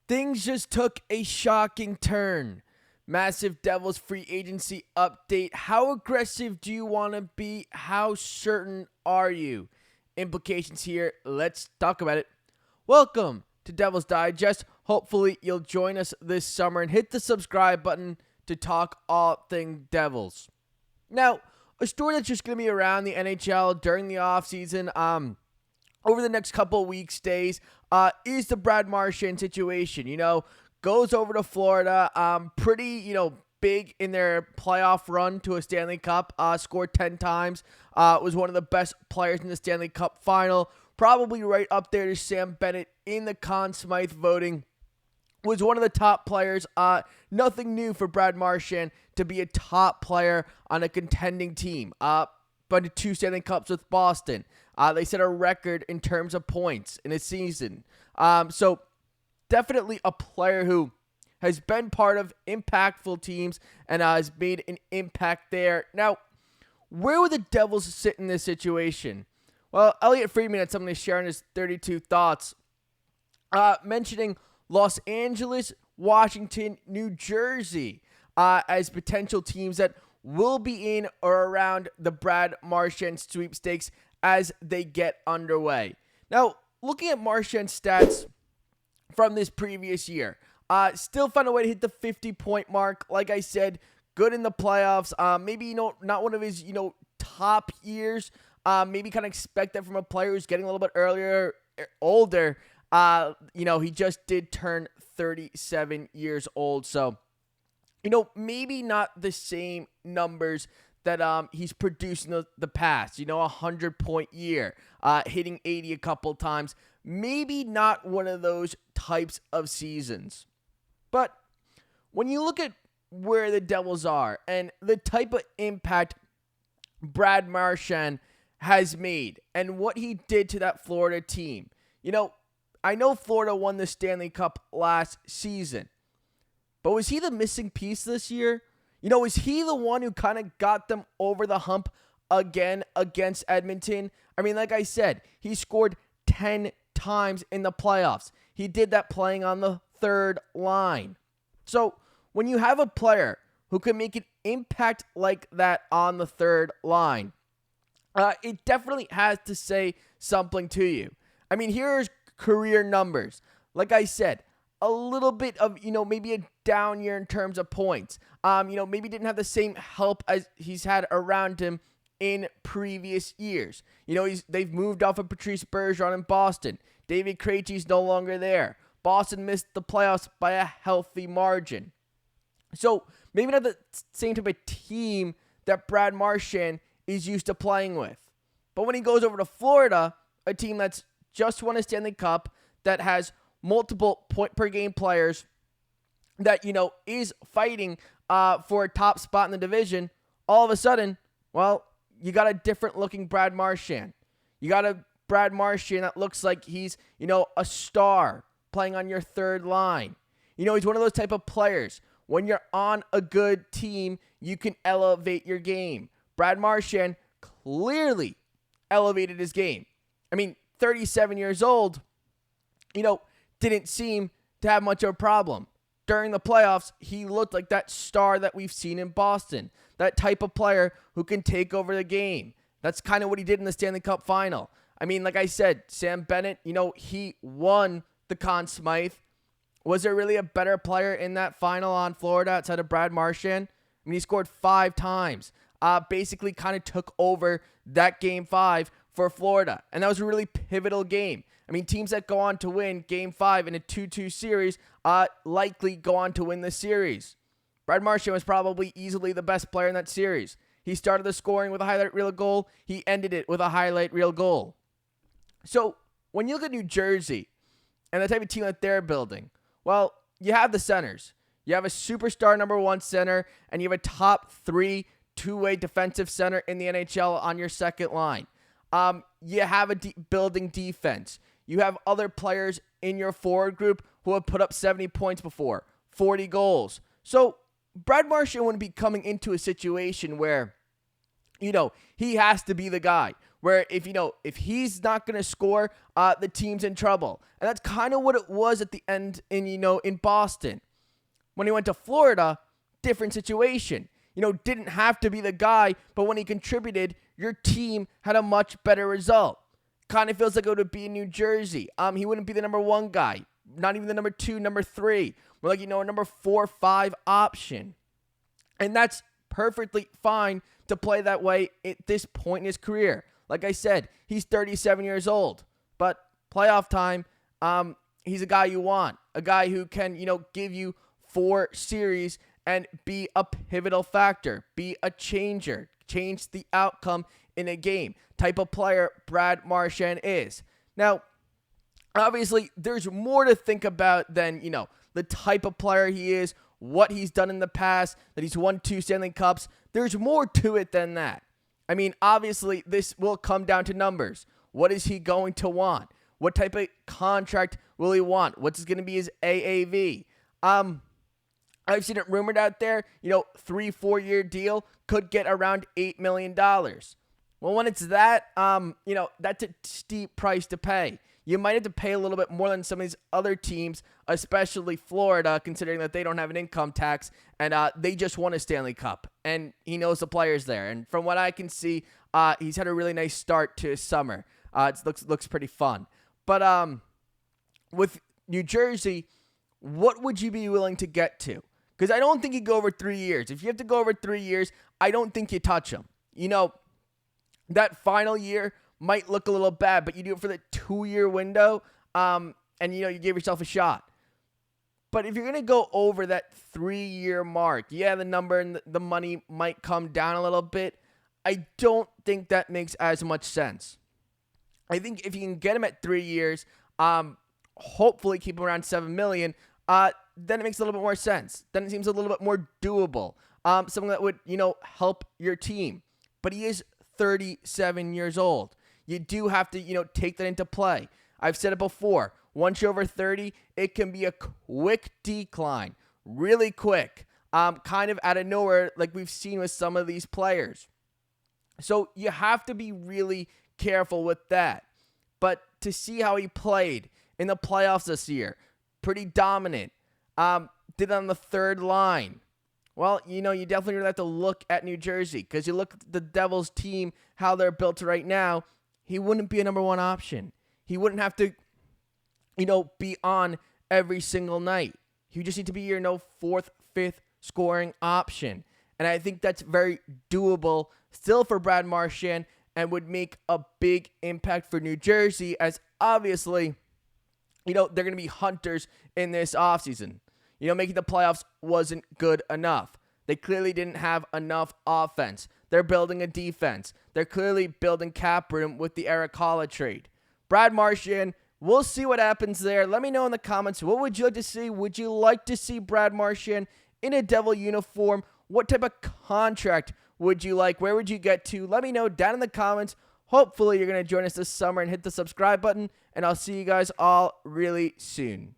Things just took a shocking turn. Massive Devils free agency update. How aggressive do you want to be? How certain are you? Implications here. Let's talk about it. Welcome to Devils Digest. Hopefully you'll join us this summer and hit the subscribe button to talk all thing Devils. Now, a story that's just going to be around the NHL during the offseason, over the next couple of weeks, days, is the Brad Marchand situation. Goes over to Florida, pretty, big in their playoff run to a Stanley Cup, scored 10 times, was one of the best players in the Stanley Cup final, probably right up there to Sam Bennett in the Conn Smythe voting, was one of the top players. Nothing new for Brad Marchand to be a top player on a contending team. But 2 Stanley Cups with Boston. They set a record in terms of points in a season. So definitely a player who has been part of impactful teams and has made an impact there. Now, where would the Devils sit in this situation? Well, Elliot Friedman had something to share in his 32 thoughts, mentioning Los Angeles, Washington, New Jersey as potential teams that will be in or around the Brad Marchand sweepstakes as they get underway. Now, looking at Marchand's stats from this previous year, still found a way to hit the 50-point mark. Like I said, good in the playoffs. Maybe, not one of his, top years. Maybe kind of expect that from a player who's getting a little bit older. He just did turn 37 years old. So, maybe not the same numbers that he's produced in the past. 100-point year, hitting 80 a couple times. Maybe not one of those types of seasons. But when you look at where the Devils are and the type of impact Brad Marchand has made and what he did to that Florida team, I know Florida won the Stanley Cup last season, but was he the missing piece this year? Was he the one who kind of got them over the hump again against Edmonton? I mean, like I said, he scored 10 times in the playoffs. He did that playing on the third line. So when you have a player who can make an impact like that on the third line, it definitely has to say something to you. I mean, here's career numbers. Like I said, a little bit of, maybe a down year in terms of points. Maybe didn't have the same help as he's had around him in previous years. They've moved off of Patrice Bergeron in Boston. David Krejci's no longer there. Boston missed the playoffs by a healthy margin. So maybe not the same type of team that Brad Marchand is used to playing with. But when he goes over to Florida, a team that's just won a Stanley Cup, that has multiple point-per-game players, that, is fighting for a top spot in the division, all of a sudden, well, you got a different-looking Brad Marchand. You got a Brad Marchand that looks like he's, a star playing on your third line. He's one of those type of players. When you're on a good team, you can elevate your game. Brad Marchand clearly elevated his game. I mean, 37 years old, didn't seem to have much of a problem. During the playoffs, he looked like that star that we've seen in Boston. That type of player who can take over the game. That's kind of what he did in the Stanley Cup final. I mean, like I said, Sam Bennett, he won the Conn Smythe. Was there really a better player in that final on Florida outside of Brad Marchand? I mean, he scored 5 times. Basically kind of took over that Game 5 for Florida. And that was a really pivotal game. I mean, teams that go on to win Game 5 in a 2-2 series likely go on to win the series. Brad Marchand was probably easily the best player in that series. He started the scoring with a highlight reel goal. He ended it with a highlight reel goal. So when you look at New Jersey and the type of team that they're building, well, you have the centers. You have a superstar number 1 center, and you have a top 3 two-way defensive center in the NHL on your second line. You have a building defense. You have other players in your forward group who have put up 70 points before, 40 goals. So Brad Marchand wouldn't be coming into a situation where, he has to be the guy, where if he's not going to score, the team's in trouble. And that's kind of what it was at the end in Boston. When he went to Florida, different situation. Didn't have to be the guy, but when he contributed, your team had a much better result. Kind of feels like it would be in New Jersey. He wouldn't be the number 1 guy, not even the number 2, number 3. More like, a number 4, 5 option. And that's perfectly fine to play that way at this point in his career. Like I said, he's 37 years old, but playoff time, he's a guy you want, a guy who can, give you 4 series and be a pivotal factor, be a changer, change the outcome in a game. Type of player Brad Marchand is. Now, obviously, there's more to think about than, the type of player he is, what he's done in the past, that he's won 2 Stanley Cups. There's more to it than that. I mean, obviously, this will come down to numbers. What is he going to want? What type of contract will he want? What's going to be his AAV? I've seen it rumored out there, 3-4 year deal could get around $8 million. Well, when it's that, that's a steep price to pay. You might have to pay a little bit more than some of these other teams, especially Florida, considering that they don't have an income tax and they just won a Stanley Cup. And he knows the players there. And from what I can see, he's had a really nice start to his summer. It looks pretty fun. But with New Jersey, what would you be willing to get to? Because I don't think you go over 3 years. If you have to go over 3 years, I don't think you touch him. That final year might look a little bad, but you do it for the 2-year window, and you give yourself a shot. But if you're going to go over that 3-year mark, yeah, the number and the money might come down a little bit. I don't think that makes as much sense. I think if you can get him at 3 years, hopefully keep him around $7 million, then it makes a little bit more sense. Then it seems a little bit more doable. Something that would, help your team. But he is 37 years old. You do have to, take that into play. I've said it before. Once you're over 30, it can be a quick decline. Really quick. Kind of out of nowhere, like we've seen with some of these players. So you have to be really careful with that. But to see how he played in the playoffs this year, pretty dominant. Did on the 3rd line. Well, you definitely have to look at New Jersey because you look at the Devils team, how they're built right now, he wouldn't be a number 1 option. He wouldn't have to, be on every single night. He would just need to be your 4th, 5th scoring option. And I think that's very doable still for Brad Marchand and would make a big impact for New Jersey as obviously, they're going to be hunters in this offseason. Making the playoffs wasn't good enough. They clearly didn't have enough offense. They're building a defense. They're clearly building cap room with the Erik Haula trade. Brad Marchand, we'll see what happens there. Let me know in the comments. What would you like to see? Would you like to see Brad Marchand in a Devil uniform? What type of contract would you like? Where would you get to? Let me know down in the comments. Hopefully, you're going to join us this summer and hit the subscribe button. And I'll see you guys all really soon.